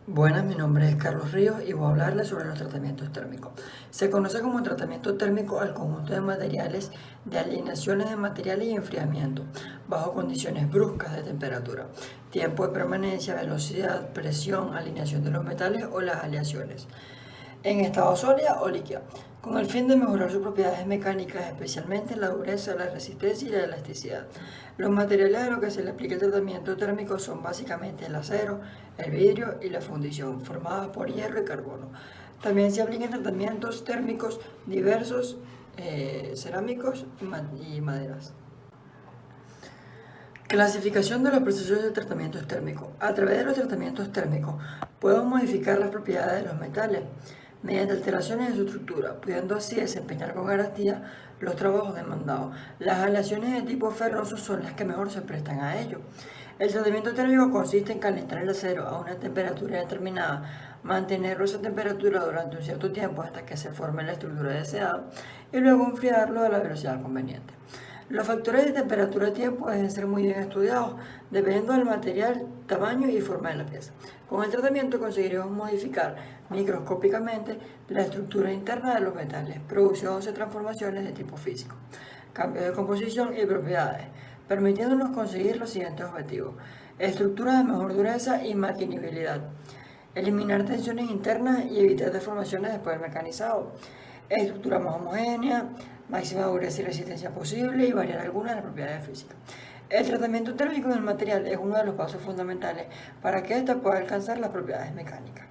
Buenas, mi nombre es Carlos Ríos y voy a hablarles sobre los tratamientos térmicos. Se conoce como tratamiento térmico al conjunto de materiales de alineaciones de materiales y enfriamiento bajo condiciones bruscas de temperatura, tiempo de permanencia, velocidad, presión, alineación de los metales o las aleaciones en estado sólida o líquida, con el fin de mejorar sus propiedades mecánicas, especialmente la dureza, la resistencia y la elasticidad. Los materiales a los que se le aplica el tratamiento térmico son básicamente el acero, el vidrio y la fundición, formadas por hierro y carbono. También se aplican tratamientos térmicos diversos, cerámicos y maderas. Clasificación de los procesos de tratamientos térmicos. A través de los tratamientos térmicos podemos modificar las propiedades de los metales mediante alteraciones en su estructura, pudiendo así desempeñar con garantía los trabajos demandados. Las aleaciones de tipo ferroso son las que mejor se prestan a ello. El tratamiento térmico consiste en calentar el acero a una temperatura determinada, mantenerlo a esa temperatura durante un cierto tiempo hasta que se forme la estructura deseada y luego enfriarlo a la velocidad conveniente. Los factores de temperatura y tiempo deben ser muy bien estudiados, dependiendo del material, tamaño y forma de la pieza. Con el tratamiento conseguiremos modificar microscópicamente la estructura interna de los metales, produciéndose transformaciones de tipo físico, cambios de composición y propiedades, permitiéndonos conseguir los siguientes objetivos: estructuras de mejor dureza y maquinabilidad, eliminar tensiones internas y evitar deformaciones después del mecanizado, estructura más homogénea, máxima dureza y resistencia posible y variar algunas de las propiedades físicas. El tratamiento térmico del material es uno de los pasos fundamentales para que ésta pueda alcanzar las propiedades mecánicas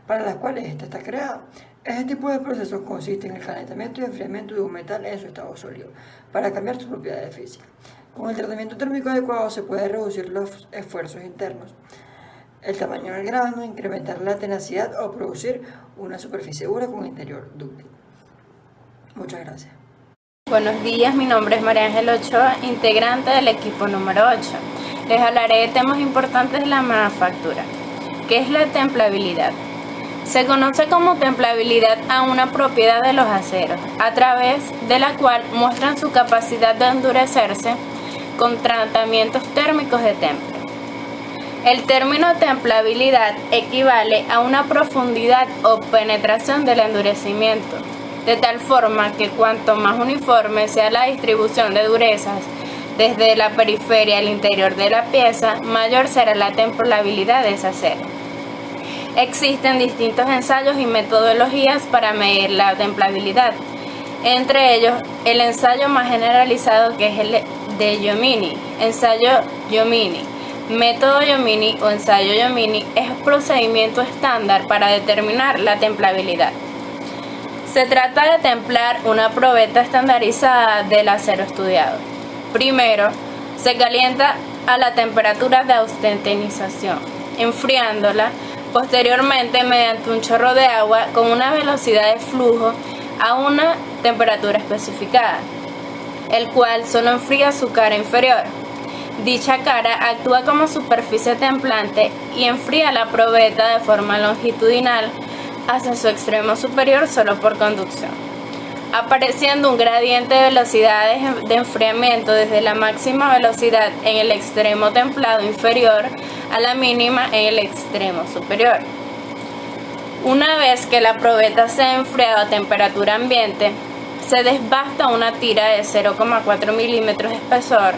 para las cuales ésta está creada. Este tipo de procesos consiste en el calentamiento y enfriamiento de un metal en su estado sólido para cambiar sus propiedades físicas. Con el tratamiento térmico adecuado se puede reducir los esfuerzos internos, el tamaño del grano, incrementar la tenacidad o producir una superficie dura con interior dúctil. Muchas gracias. Buenos días, mi nombre es María Ángel Ochoa, integrante del equipo número 8. Les hablaré de temas importantes de la manufactura. ¿Qué es la templabilidad? Se conoce como templabilidad a una propiedad de los aceros, a través de la cual muestran su capacidad de endurecerse con tratamientos térmicos de temple. El término templabilidad equivale a una profundidad o penetración del endurecimiento, de tal forma que cuanto más uniforme sea la distribución de durezas desde la periferia al interior de la pieza, mayor será la templabilidad de ese acero. Existen distintos ensayos y metodologías para medir la templabilidad, entre ellos el ensayo más generalizado, que es el de Jomini, ensayo Jomini. Método Jomini o ensayo Jomini es un procedimiento estándar para determinar la templabilidad. Se trata de templar una probeta estandarizada del acero estudiado. Primero, se calienta a la temperatura de austentenización, enfriándola posteriormente mediante un chorro de agua con una velocidad de flujo a una temperatura especificada, el cual solo enfría su cara inferior. Dicha cara actúa como superficie templante y enfría la probeta de forma longitudinal hacia su extremo superior solo por conducción, apareciendo un gradiente de velocidades de enfriamiento desde la máxima velocidad en el extremo templado inferior a la mínima en el extremo superior. Una vez que la probeta se ha enfriado a temperatura ambiente, se desbasta una tira de 0,4 milímetros de espesor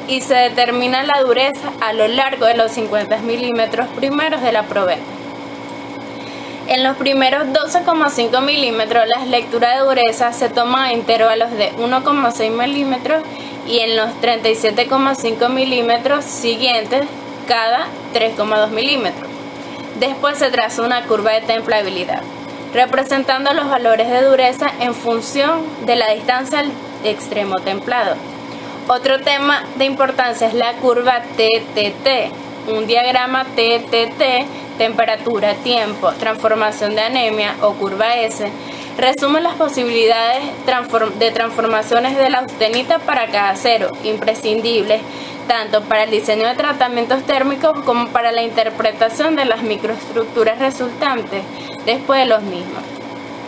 y se determina la dureza a lo largo de los 50 milímetros primeros de la probeta. En los primeros 12,5 milímetros, las lecturas de dureza se toman a intervalos de 1,6 milímetros y en los 37,5 milímetros siguientes, cada 3,2 milímetros. Después se traza una curva de templabilidad, representando los valores de dureza en función de la distancia al extremo templado. Otro tema de importancia es la curva TTT, un diagrama TTT, temperatura, tiempo, transformación de anemia o curva S, resume las posibilidades de transformaciones de la austenita para cada acero, imprescindibles tanto para el diseño de tratamientos térmicos como para la interpretación de las microestructuras resultantes después de los mismos.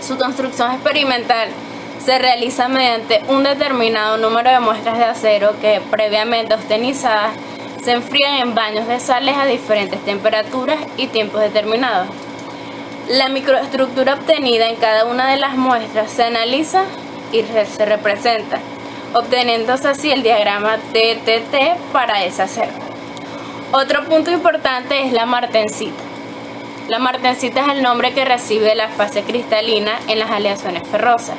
Su construcción experimental se realiza mediante un determinado número de muestras de acero que, previamente austenizadas, se enfrían en baños de sales a diferentes temperaturas y tiempos determinados. La microestructura obtenida en cada una de las muestras se analiza y se representa, obteniéndose así el diagrama TTT para ese acero. Otro punto importante es la martensita. La martensita es el nombre que recibe la fase cristalina en las aleaciones ferrosas.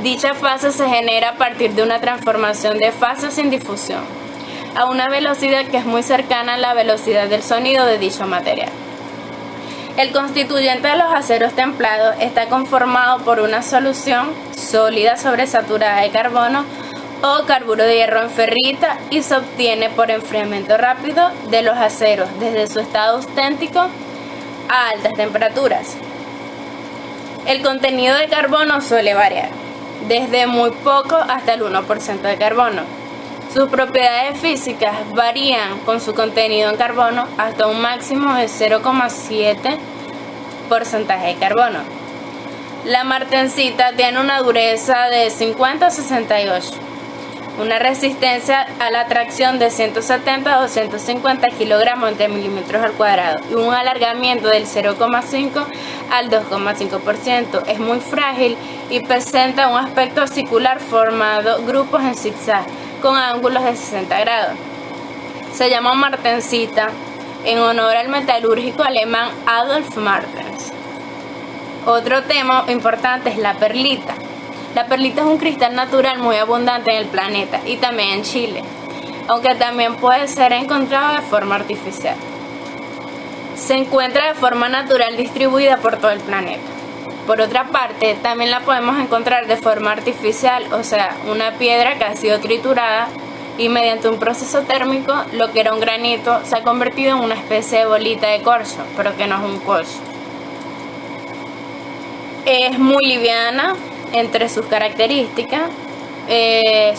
Dicha fase se genera a partir de una transformación de fase sin difusión, a una velocidad que es muy cercana a la velocidad del sonido de dicho material. El constituyente de los aceros templados está conformado por una solución sólida sobresaturada de carbono o carburo de hierro en ferrita y se obtiene por enfriamiento rápido de los aceros desde su estado auténtico a altas temperaturas. El contenido de carbono suele variar, desde muy poco hasta el 1% de carbono. Sus propiedades físicas varían con su contenido en carbono hasta un máximo de 0,7% de carbono. La martensita tiene una dureza de 50 a 68, una resistencia a la tracción de 170 a 250 kilogramos entre milímetros al cuadrado y un alargamiento del 0,5 al 2,5%. Es muy frágil y presenta un aspecto circular formando grupos en zigzag con ángulos de 60 grados. Se llama martensita en honor al metalúrgico alemán Adolf Martens. Otro tema importante es la perlita. La perlita es un cristal natural muy abundante en el planeta y también en Chile, aunque también puede ser encontrado de forma artificial. Se encuentra de forma natural distribuida por todo el planeta. Por otra parte, también la podemos encontrar de forma artificial, o sea, una piedra que ha sido triturada y mediante un proceso térmico, lo que era un granito se ha convertido en una especie de bolita de corcho, pero que no es un corcho. Es muy liviana entre sus características.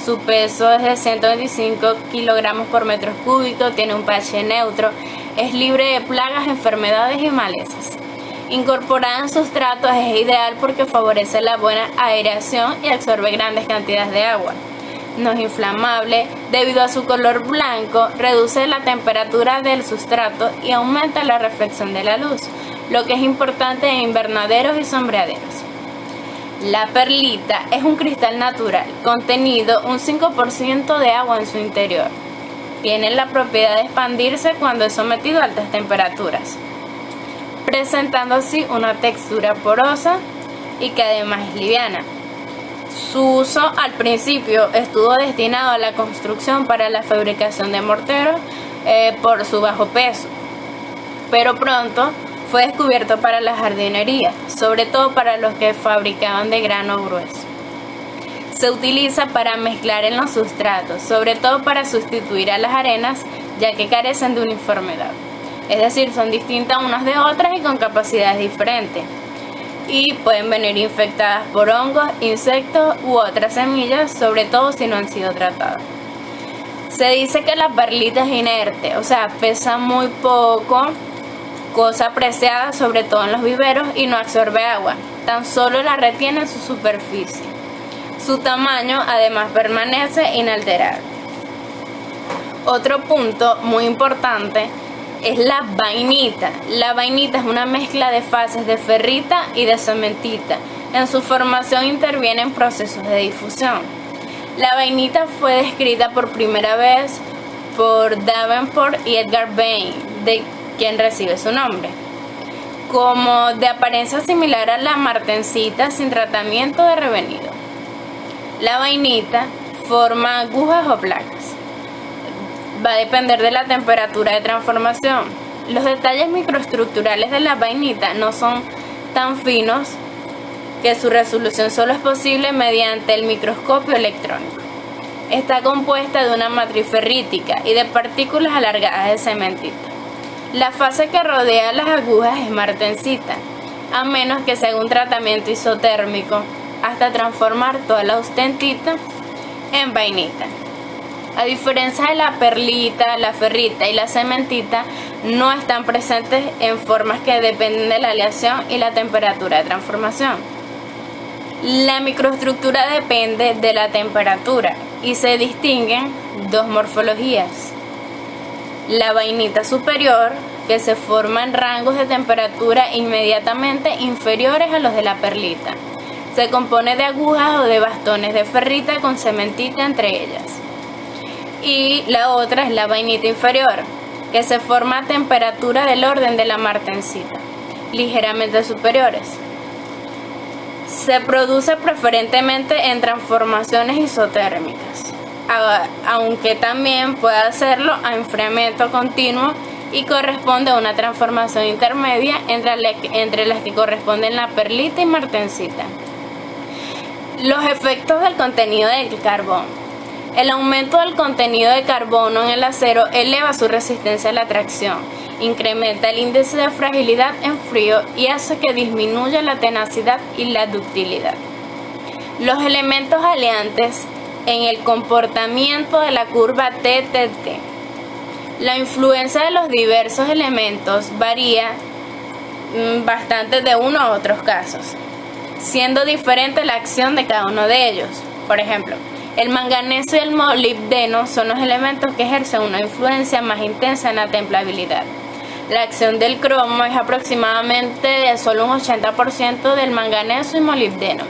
Su peso es de 125 kilogramos por metro cúbico, tiene un pH neutro, es libre de plagas, enfermedades y malezas. Incorporada en sustratos es ideal porque favorece la buena aireación y absorbe grandes cantidades de agua. No es inflamable, debido a su color blanco, reduce la temperatura del sustrato y aumenta la reflexión de la luz, lo que es importante en invernaderos y sombreaderos. La perlita es un cristal natural, contenido un 5% de agua en su interior. Tiene la propiedad de expandirse cuando es sometido a altas temperaturas, presentando así una textura porosa y que además es liviana. Su uso al principio estuvo destinado a la construcción para la fabricación de morteros por su bajo peso, pero pronto fue descubierto para la jardinería, sobre todo para los que fabricaban de grano grueso. Se utiliza para mezclar en los sustratos, sobre todo para sustituir a las arenas, ya que carecen de uniformidad. Es decir, son distintas unas de otras y con capacidades diferentes. Y pueden venir infectadas por hongos, insectos u otras semillas, sobre todo si no han sido tratadas. Se dice que la perlita es inerte, o sea, pesa muy poco, cosa apreciada sobre todo en los viveros, y no absorbe agua, tan solo la retiene en su superficie. Su tamaño además permanece inalterable. Otro punto muy importante es la vainita. La vainita es una mezcla de fases de ferrita y de cementita. En su formación intervienen procesos de difusión. La vainita fue descrita por primera vez por Davenport y Edgar Bain, de quien recibe su nombre, como de apariencia similar a la martensita sin tratamiento de revenido. La vainita forma agujas o placas. Va a depender de la temperatura de transformación. Los detalles microestructurales de la vainita no son tan finos que su resolución solo es posible mediante el microscopio electrónico. Está compuesta de una matriz ferrítica y de partículas alargadas de cementita. La fase que rodea las agujas es martensita, a menos que se haga un tratamiento isotérmico hasta transformar toda la austentita en vainita. A diferencia de la perlita, la ferrita y la cementita, no están presentes en formas que dependen de la aleación y la temperatura de transformación. La microestructura depende de la temperatura y se distinguen dos morfologías. La vainita superior, que se forma en rangos de temperatura inmediatamente inferiores a los de la perlita. Se compone de agujas o de bastones de ferrita con cementita entre ellas. Y la otra es la vainita inferior, que se forma a temperatura del orden de la martensita, ligeramente superiores. Se produce preferentemente en transformaciones isotérmicas, aunque también puede hacerlo a enfriamiento continuo y corresponde a una transformación intermedia entre las que corresponden la perlita y martensita. Los efectos del contenido del carbón. El aumento del contenido de carbono en el acero eleva su resistencia a la tracción, incrementa el índice de fragilidad en frío y hace que disminuya la tenacidad y la ductilidad. Los elementos aleantes en el comportamiento de la curva TTT. La influencia de los diversos elementos varía bastante de uno a otros casos, siendo diferente la acción de cada uno de ellos. Por ejemplo, el manganeso y el molibdeno son los elementos que ejercen una influencia más intensa en la templabilidad. La acción del cromo es aproximadamente de solo un 80% del manganeso y molibdeno.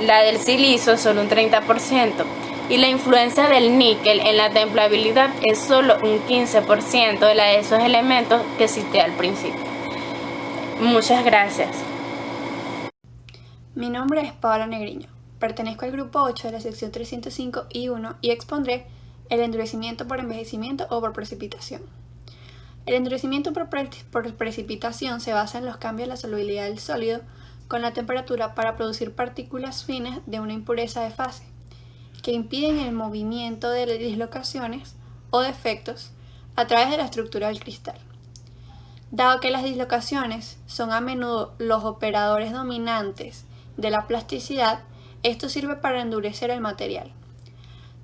La del silicio es solo un 30%. Y la influencia del níquel en la templabilidad es solo un 15% de la de esos elementos que cité al principio. Muchas gracias. Mi nombre es Paola Negriño. Pertenezco al grupo 8 de la sección 305I1 y expondré el endurecimiento por envejecimiento o por precipitación. El endurecimiento por precipitación se basa en los cambios en la solubilidad del sólido con la temperatura para producir partículas finas de una impureza de fase, que impiden el movimiento de dislocaciones o defectos a través de la estructura del cristal. Dado que las dislocaciones son a menudo los operadores dominantes de la plasticidad, esto sirve para endurecer el material.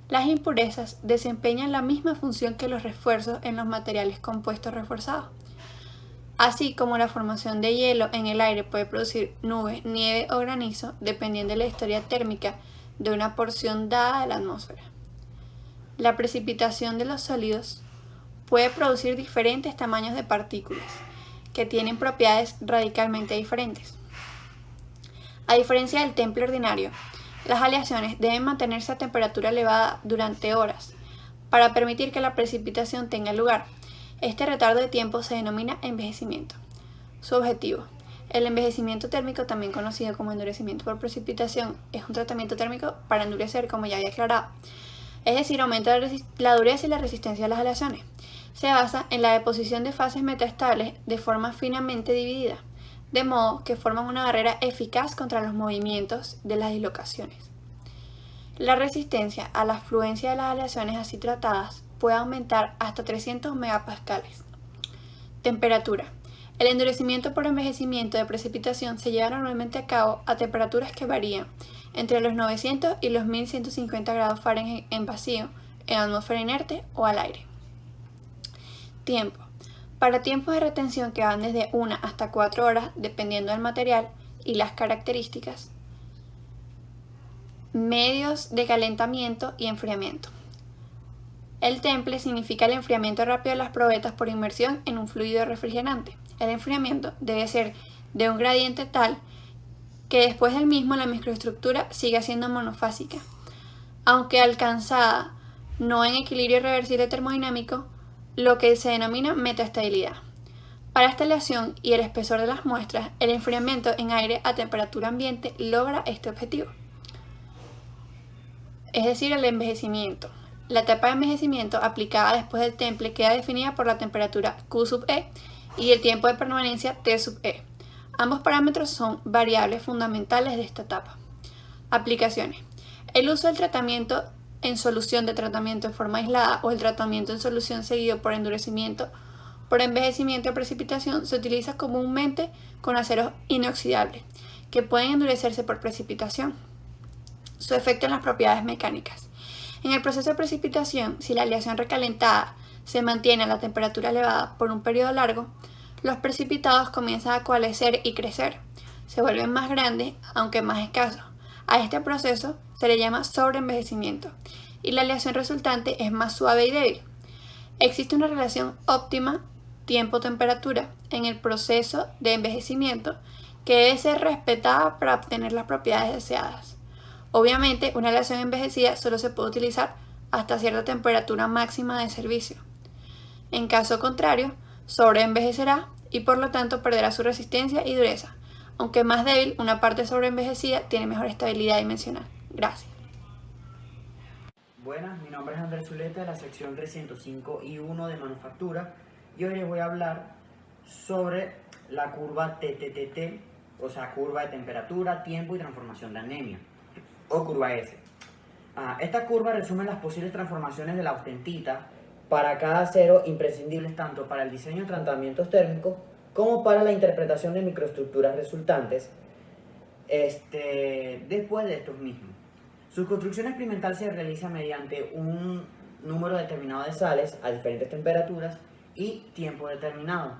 Las impurezas desempeñan la misma función que los refuerzos en los materiales compuestos reforzados. Así como la formación de hielo en el aire puede producir nubes, nieve o granizo, dependiendo de la historia térmica de una porción dada de la atmósfera. La precipitación de los sólidos puede producir diferentes tamaños de partículas, que tienen propiedades radicalmente diferentes. A diferencia del temple ordinario, las aleaciones deben mantenerse a temperatura elevada durante horas para permitir que la precipitación tenga lugar. Este retardo de tiempo se denomina envejecimiento. Su objetivo. El envejecimiento térmico, también conocido como endurecimiento por precipitación, es un tratamiento térmico para endurecer, como ya había aclarado. Es decir, aumenta la dureza y la resistencia a las aleaciones. Se basa en la deposición de fases metaestables de forma finamente dividida, de modo que forman una barrera eficaz contra los movimientos de las dislocaciones. La resistencia a la fluencia de las aleaciones así tratadas puede aumentar hasta 300 megapascales. Temperatura. El endurecimiento por envejecimiento de precipitación se lleva normalmente a cabo a temperaturas que varían entre los 900 y los 1150 grados Fahrenheit en vacío, en atmósfera inerte o al aire. Tiempo. Para tiempos de retención que van desde 1 hasta 4 horas, dependiendo del material y las características. Medios de calentamiento y enfriamiento. El temple significa el enfriamiento rápido de las probetas por inmersión en un fluido refrigerante. El enfriamiento debe ser de un gradiente tal que después del mismo la microestructura siga siendo monofásica, aunque alcanzada no en equilibrio irreversible termodinámico, lo que se denomina metaestabilidad. Para esta aleación y el espesor de las muestras, el enfriamiento en aire a temperatura ambiente logra este objetivo, es decir, el envejecimiento. La etapa de envejecimiento aplicada después del temple queda definida por la temperatura Q sub E y el tiempo de permanencia T sub E. Ambos parámetros son variables fundamentales de esta etapa. Aplicaciones. El uso del tratamiento en solución de tratamiento en forma aislada o el tratamiento en solución seguido por endurecimiento por envejecimiento o precipitación se utiliza comúnmente con aceros inoxidables que pueden endurecerse por precipitación. Su efecto en las propiedades mecánicas. En el proceso de precipitación, si la aleación recalentada se mantiene a la temperatura elevada por un periodo largo, los precipitados comienzan a coalescer y crecer. Se vuelven más grandes, aunque más escasos. A este proceso se le llama sobreenvejecimiento y la aleación resultante es más suave y débil. Existe una relación óptima tiempo-temperatura en el proceso de envejecimiento que debe ser respetada para obtener las propiedades deseadas. Obviamente, una aleación envejecida solo se puede utilizar hasta cierta temperatura máxima de servicio. En caso contrario, sobreenvejecerá y por lo tanto perderá su resistencia y dureza. Aunque más débil, una parte sobreenvejecida tiene mejor estabilidad dimensional. Gracias. Buenas, mi nombre es Andrés Zuleta de la sección 305I1 de manufactura y hoy les voy a hablar sobre la curva TTTT, o sea, curva de temperatura, tiempo y transformación de anemia, o curva S. Esta curva resume las posibles transformaciones de la austentita para cada acero imprescindibles tanto para el diseño de tratamientos térmicos como para la interpretación de microestructuras resultantes después de estos mismos. Su construcción experimental se realiza mediante un número determinado de sales a diferentes temperaturas y tiempo determinado,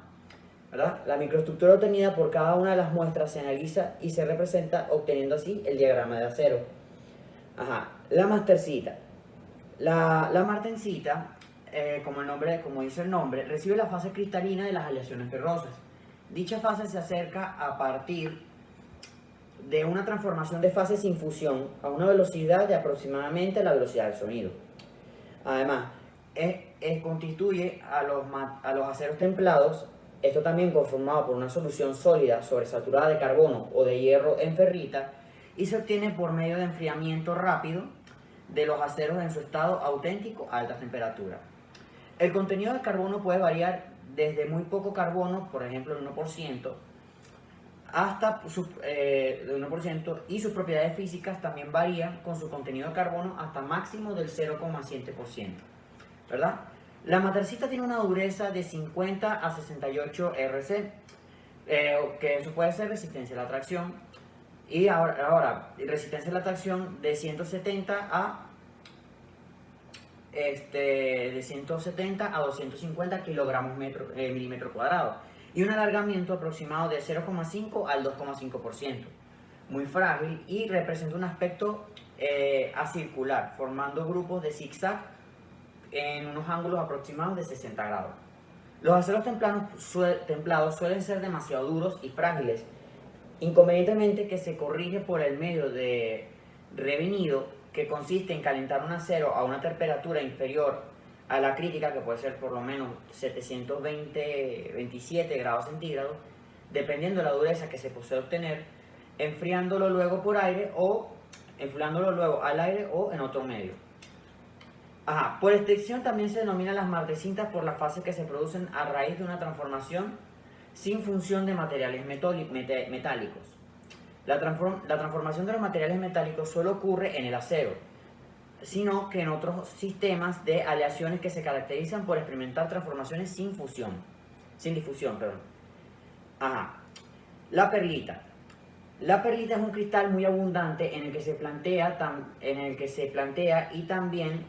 ¿verdad? La microestructura obtenida por cada una de las muestras se analiza y se representa obteniendo así el diagrama de acero. La mastercita. La martensita, como dice el nombre, recibe la fase cristalina de las aleaciones ferrosas. Dicha fase se acerca a partir de una transformación de fase sin fusión a una velocidad de aproximadamente la velocidad del sonido. Además, constituye a los aceros templados, esto también conformado por una solución sólida sobresaturada de carbono o de hierro en ferrita, y se obtiene por medio de enfriamiento rápido de los aceros en su estado auténtico a alta temperatura. El contenido de carbono puede variar desde muy poco carbono, por ejemplo el 1%, hasta de 1%, y sus propiedades físicas también varían con su contenido de carbono hasta máximo del 0,7%, ¿verdad? La matercita tiene una dureza de 50 a 68 RC, que eso puede ser resistencia a la tracción, y ahora resistencia a la tracción de 170 a 250 kilogramos milímetro cuadrado, y un alargamiento aproximado de 0,5 al 2,5%, muy frágil y representa un aspecto acircular, formando grupos de zigzag en unos ángulos aproximados de 60 grados. Los aceros templados suelen ser demasiado duros y frágiles, inconvenientemente que se corrige por el medio de revenido, que consiste en calentar un acero a una temperatura inferior a la crítica, que puede ser por lo menos 727 grados centígrados, dependiendo de la dureza que se posee obtener, enfriándolo luego por aire o enfriándolo luego al aire o en otro medio. Por extensión también se denominan las martensitas por las fases que se producen a raíz de una transformación sin función de materiales metálicos. La transformación de los materiales metálicos solo ocurre en el acero, sino que en otros sistemas de aleaciones que se caracterizan por experimentar transformaciones sin difusión. La perlita. La perlita es un cristal muy abundante en el que se plantea y también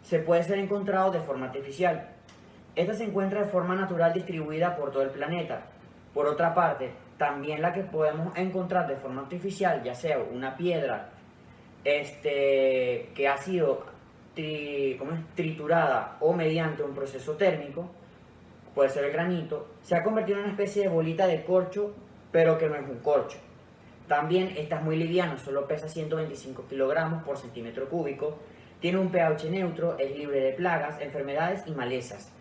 se puede ser encontrado de forma artificial. Esta se encuentra de forma natural distribuida por todo el planeta. Por otra parte, también la que podemos encontrar de forma artificial, ya sea una piedra que ha sido triturada o mediante un proceso térmico, puede ser el granito, se ha convertido en una especie de bolita de corcho, pero que no es un corcho. También esta es muy liviana, solo pesa 125 kilogramos por centímetro cúbico, tiene un pH neutro, es libre de plagas, enfermedades y malezas.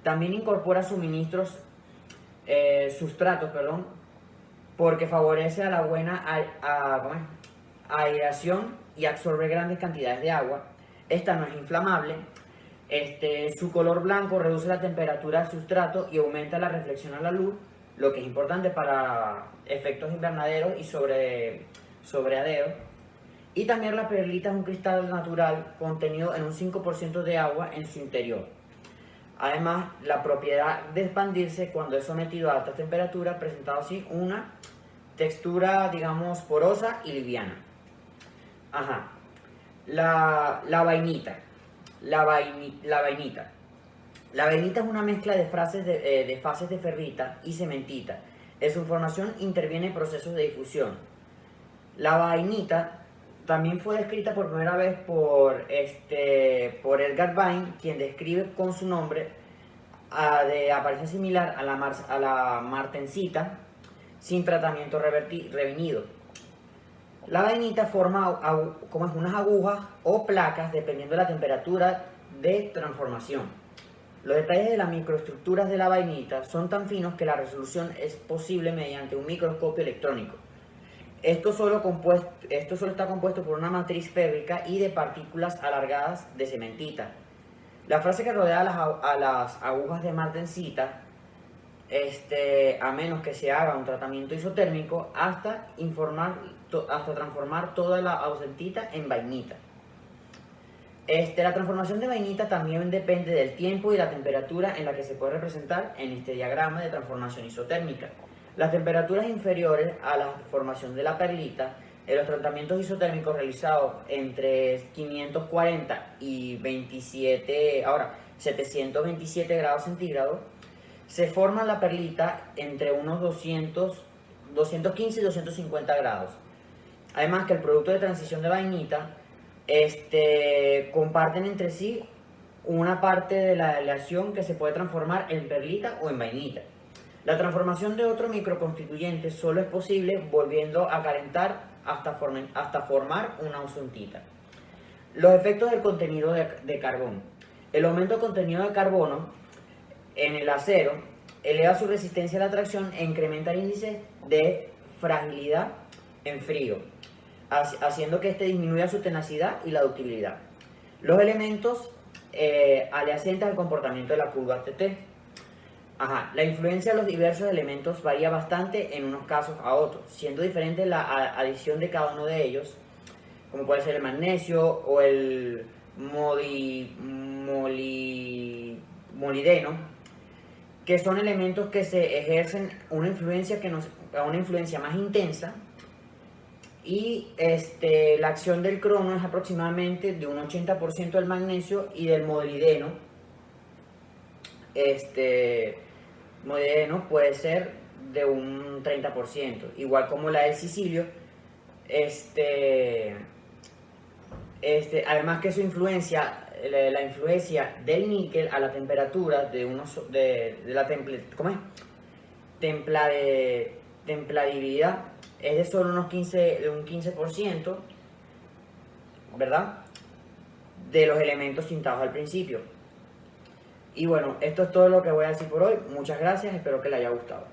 También incorpora sustratos, porque favorece a la buena aireación y absorbe grandes cantidades de agua. Esta no es inflamable. Su color blanco reduce la temperatura del sustrato y aumenta la reflexión a la luz, lo que es importante para efectos invernaderos y sobreadero. Y también la perlita es un cristal natural contenido en un 5% de agua en su interior. Además, la propiedad de expandirse cuando es sometido a alta temperatura, presentado así una textura, digamos, porosa y liviana. La vainita. La vainita es una mezcla de fases de ferrita y cementita. En su formación intervienen procesos de difusión. La vainita también fue descrita por primera vez por Edgar Vine, quien describe con su nombre de apariencia similar a la martensita sin tratamiento revenido. La vainita forma como unas agujas o placas dependiendo de la temperatura de transformación. Los detalles de las microestructuras de la vainita son tan finos que la resolución es posible mediante un microscopio electrónico. Esto solo está compuesto por una matriz férrica y de partículas alargadas de cementita. La frase que rodea a las agujas de martensita, a menos que se haga un tratamiento isotérmico hasta transformar toda la ausentita en vainita. La transformación de vainita también depende del tiempo y la temperatura en la que se puede representar en este diagrama de transformación isotérmica. Las temperaturas inferiores a la formación de la perlita en los tratamientos isotérmicos realizados entre 540 y 727 grados centígrados, se forma la perlita entre unos 215 y 250 grados. Además que el producto de transición de vainita comparten entre sí una parte de la aleación que se puede transformar en perlita o en vainita. La transformación de otro microconstituyente solo es posible volviendo a calentar hasta formar una ausontita. Los efectos del contenido de carbono. El aumento del contenido de carbono en el acero eleva su resistencia a la tracción e incrementa el índice de fragilidad en frío, haciendo que disminuya su tenacidad y la ductibilidad. Los elementos adyacentes al comportamiento de la curva TT. La influencia de los diversos elementos varía bastante en unos casos a otros, siendo diferente la adición de cada uno de ellos, como puede ser el magnesio o el molibdeno, que son elementos que se ejercen una influencia más intensa, y la acción del crono es aproximadamente de un 80% del magnesio, y del molibdeno puede ser de un 30%, igual como la del silicio. Además que su influencia, la influencia del níquel a la temperatura de la templabilidad es de solo un 15%, ¿verdad?, de los elementos cintados al principio. Y bueno, esto es todo lo que voy a decir por hoy. Muchas gracias, espero que les haya gustado.